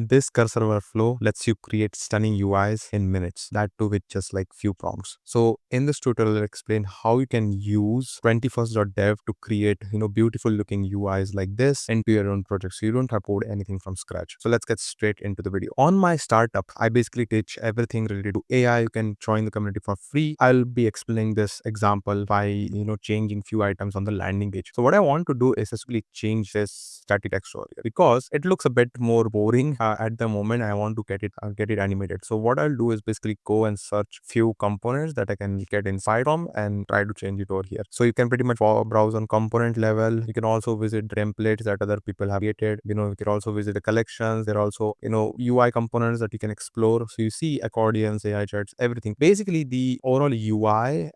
this cursor workflow lets you create stunning UIs in minutes, that too with just like few prompts. So in this tutorial, I'll explain how you can use 21st.dev to create, beautiful looking UIs like this into your own project. So you don't have to code anything from scratch. So let's get straight into the video. On my startup, I basically teach everything related to AI. You can join the community for free. I'll be explaining this example by, changing few items on the landing page. So what I want to do is basically change this static text over here because it looks a bit more boring at the moment. I want to get it animated. So what I'll do is basically go and search few components that I can get inside from and try to change it over here. So you can pretty much browse on component level. You can also visit templates that other people have created. You can also visit the collections. There are also, UI components that you can explore. So you see accordions, AI charts, everything. Basically, the overall UI,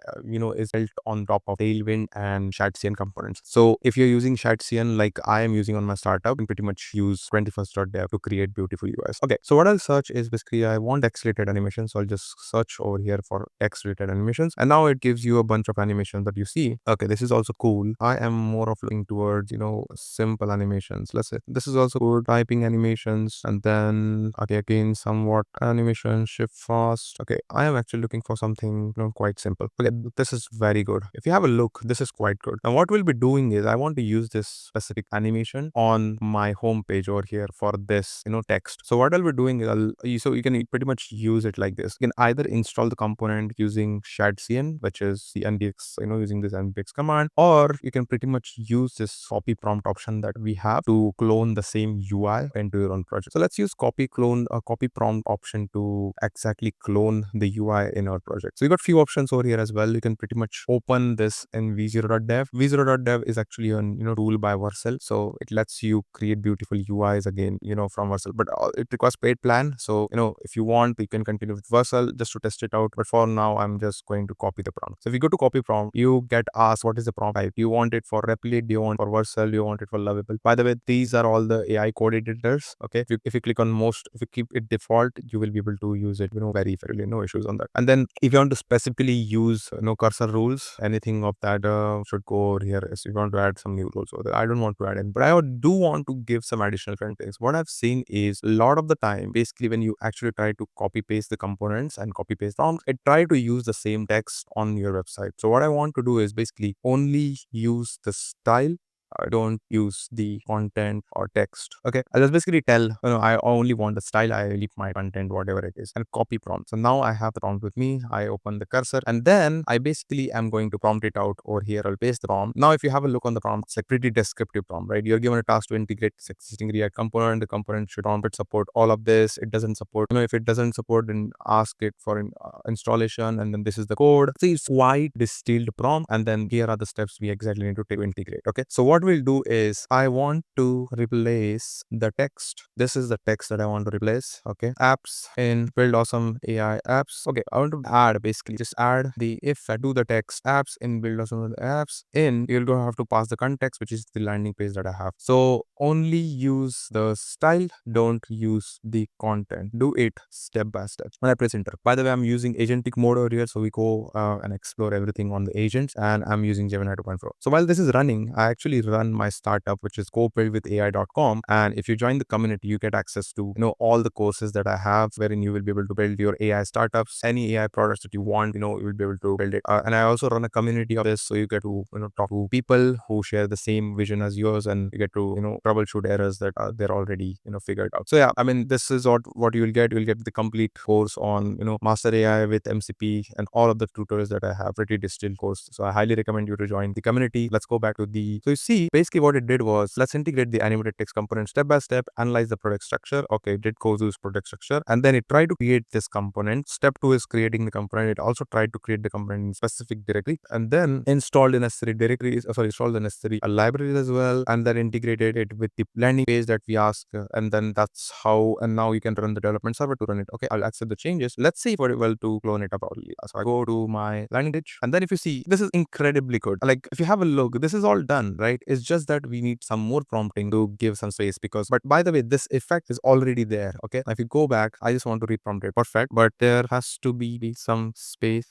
is built on top of Tailwind and Shatsian components. So if you're using Shatsian like I am using on my startup, you can pretty much use 21st.dev to create beautiful UIs. Okay, so what I'll search is basically I want text-related animations. So I'll just search over here for text-related animations. And now it gives you a bunch of animations that you see. Okay, this is also cool. I am more of looking towards, simple animations. Let's say this is also good. Typing animations. And then, okay, again, somewhat animation, shift fast. Okay, I am actually looking for something, quite simple. Okay, this is very good. If you have a look, this is quite good. Now, what we'll be doing is I want to use this specific animation on my home page over here for this, text. So what I'll be doing is so you can pretty much use it like this. You can either install the component using Shadcn, which is the npx, using this npx command, or you can pretty much use this copy prompt option that we have to clone the same UI into your own project. So let's use copy prompt option to exactly clone the UI in our project. So you got few options over here as well. You can pretty much open this in v0.dev. v0.dev is actually a tool by Vercel, so it lets you create beautiful UIs again, from Vercel, but it requires paid plan. So if you want, you can continue with Vercel just to test it out, but for now I'm just going to copy the prompt. So if you go to copy prompt, you get asked what is the prompt type. Do you want it for Replit? Do you want it for Vercel? Do you want it for Lovable? By the way, these are all the AI code editors. Okay, if you click on most, if you keep it default, you will be able to use it, very effectively, no issues on that. And then if you want to specifically use cursor rules, anything of that should go over here. So if you want to add some new rules over there, I don't want to add any, but I do want to give some additional front things. What I've seen is a lot of the time, basically when you actually try to copy paste the components and copy paste prompts, it try to use the same text on your website. So what I want to do is basically only use the style. I don't use the content or text. Okay, I'll just basically tell, I only want the style. I leave my content, whatever it is, and copy prompt. So now I have the prompt with me. I open the cursor and then I basically am going to prompt it out over here. I'll paste the prompt. Now, if you have a look on the prompt, it's a pretty descriptive prompt, right? You're given a task to integrate this existing React component. The component should prompt it support all of this. It doesn't support, if it doesn't support, then ask it for an installation. And then this is the code. See, it's quite distilled prompt. And then here are the steps we exactly need to take to integrate. Okay, so what we'll do is I want to replace the text. This is the text that I want to replace. Okay, apps in build awesome AI apps. Okay, I want to add, basically just add the, if I do the text apps in build awesome apps in, you're going to have to pass the context, which is the landing page that I have. So only use the style, don't use the content. Do it step by step. When I press enter, by the way, I'm using agentic mode over here, so we go and explore everything on the agents, and I'm using Gemini 2.4. So while this is running, I actually run my startup, which is co-build with AI.com, and if you join the community, you get access to all the courses that I have, wherein you will be able to build your AI startups, any AI products that you want, you will be able to build it. And I also run a community of this, so you get to talk to people who share the same vision as yours, and you get to troubleshoot errors that they're already figured out. So yeah, I mean, this is what you will get. You'll get the complete course on master AI with MCP and all of the tutorials that I have, pretty distilled course. So I highly recommend you to join the community. Let's go back to the, so you see, basically what it did was, let's integrate the animated text component step by step, analyze the product structure. Okay, it did go through its product structure, and then it tried to create this component. Step 2 is creating the component. It also tried to create the component in specific directory, and then installed the necessary directories, installed the necessary libraries as well, and then integrated it with the landing page that we ask, and then that's how, and now you can run the development server to run it. Okay, I'll accept the changes. Let's see if we're able to clone it up properly. So I go to my landing page, and then if you see, this is incredibly good. Like, if you have a look, this is all done, right? It's just that we need some more prompting to give some space because, but by the way, this effect is already there. Okay. Now if you go back, I just want to reprompt it. Perfect. But there has to be some space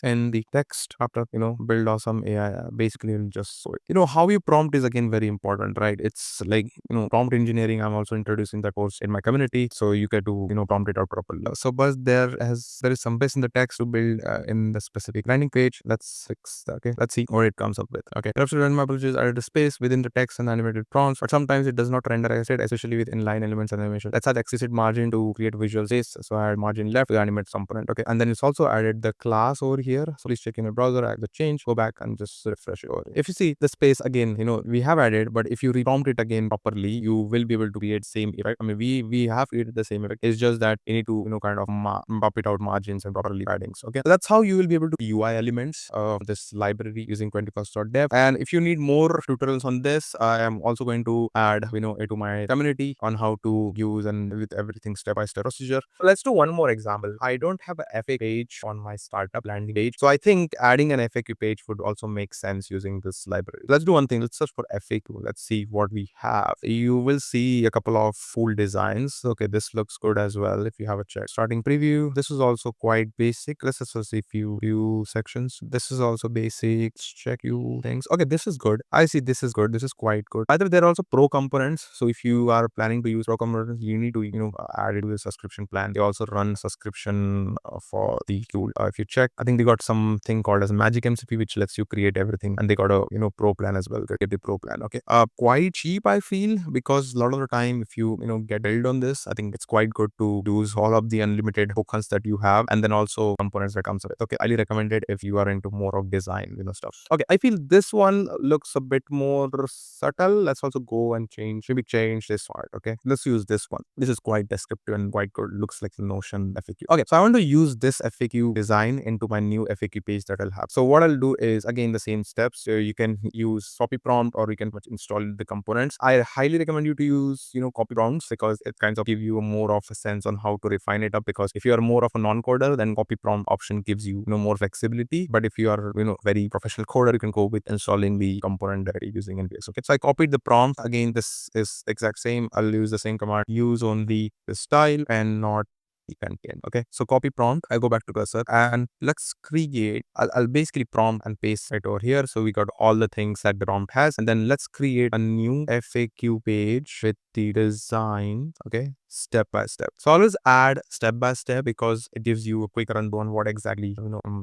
in the text after, build awesome AI. Basically, it'll just show it. How you prompt is again very important, right? It's like, prompt engineering. I'm also introducing that course in my community. So you get to, prompt it out properly. So, but there is some space in the text to build in the specific landing page. Let's fix that. Okay. Let's see what it comes up with. Okay. After run my apologies, added the space within the text and animated prompts, but sometimes it does not render as I said, especially with inline elements and animation. Let's add explicit margin to create visual space. So I add margin left to animate component. Okay. And then it's also added the class over here. So please check in your browser, add the change, go back and just refresh it over. If you see the space again, we have added, but if you reprompt it again properly, you will be able to create same effect. I mean, we have created the same effect. It's just that you need to, kind of map it out margins and properly paddings. Okay. So that's how you will be able to UI elements of this library using 21st.dev. And if you need more tutorials on this, I am also going to add, it to my community on how to use and with everything step-by-step procedure. So let's do one more example. I don't have a FAQ page on my startup landing page. So I think adding an FAQ page would also make sense using this library. Let's do one thing. Let's search for FAQ. Let's see what we have. You will see a couple of full designs. Okay, this looks good as well. If you have a check starting preview, this is also quite basic. Let's just see few sections. This is also basic. Let's check you things. Okay, this is good. I see this is good. This is quite good. By the way, there are also pro components. So if you are planning to use pro components, you need to, add it to the subscription plan. They also run subscription for the tool. If you check, I think they got something called as Magic MCP, which lets you create everything. And they got a, pro plan as well. Get the pro plan. Okay. Quite cheap, I feel, because a lot of the time, if you, get build on this, I think it's quite good to use all of the unlimited tokens that you have and then also components that comes with it. Okay. Highly recommend it if you are into more of design, stuff. Okay. I feel this one looks a bit more subtle. Let's also go and maybe change this part. Okay. Let's use this one. This is quite descriptive and quite good. Looks like the Notion FAQ. Okay. So I want to use this FAQ design into my new FAQ page that I'll have. So what I'll do is again, the same steps. So you can use copy prompt or you can install the components. I highly recommend you to use, copy prompts because it kind of give you more of a sense on how to refine it up. Because if you are more of a non-coder, then copy prompt option gives you, more flexibility. But if you are, very professional coder, you can go with installing the component that you're using in base. Okay. So I copied the prompt. Again, this is exact same. I'll use the same command, use only the style and not the content. Okay. So copy prompt. I go back to cursor and let's create, I'll basically prompt and paste it over here. So we got all the things that the prompt has. And then let's create a new FAQ page with the design. Okay. Step by step. So always add step by step because it gives you a quick rundown on what exactly,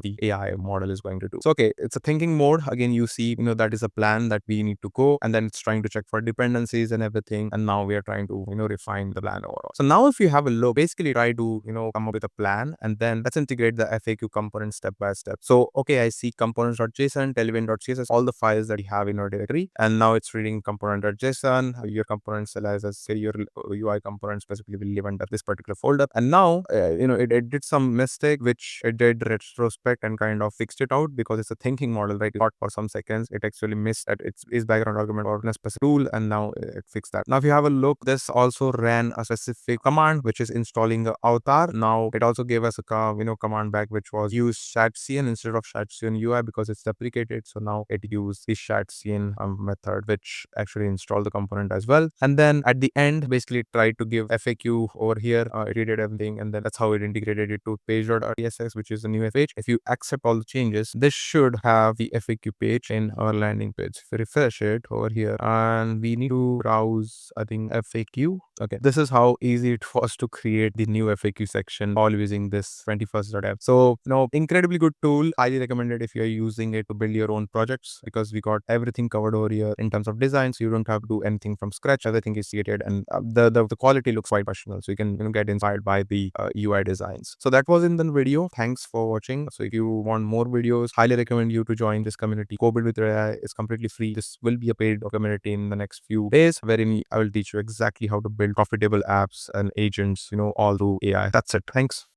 the AI model is going to do. So, okay, it's a thinking mode. Again, you see, that is a plan that we need to go and then it's trying to check for dependencies and everything. And now we are trying to, refine the plan overall. So now if you have a look, basically try to, come up with a plan and then let's integrate the FAQ component step by step. So, okay, I see components.json, tailwind.css, all the files that you have in your directory. And now it's reading component.json, your components, as I say, your UI components specifically will live under this particular folder. And now, it did some mistake, which it did retrospect and kind of fixed it out because it's a thinking model, right? It thought for some seconds, it actually missed that it's background argument or a specific tool, and now it fixed that. Now, if you have a look, this also ran a specific command, which is installing the avatar. Now, it also gave us a command back, which was use shatcn instead of shatcn UI because it's deprecated. So now it used the shatcn method, which actually installed the component as well. And then at the end, basically tried to give FAQ over here. It redid everything, and then that's how it integrated it to page.tsx, which is the new page. If you accept all the changes, this should have the FAQ page in our landing page. If we refresh it over here, and we need to browse, I think, FAQ. Okay, this is how easy it was to create the new FAQ section all using this 21st.app. So, incredibly good tool. Highly recommended if you're using it to build your own projects because we got everything covered over here in terms of design. So you don't have to do anything from scratch. Everything is created, and the quality looks quite professional. So you can get inspired by the UI designs. So that was in the video. Thanks for watching. So if you want more videos, highly recommend you to join this community. Co-build with AI is completely free. This will be a paid community in the next few days, wherein I will teach you exactly how to build profitable apps and agents, all through AI. That's it. Thanks.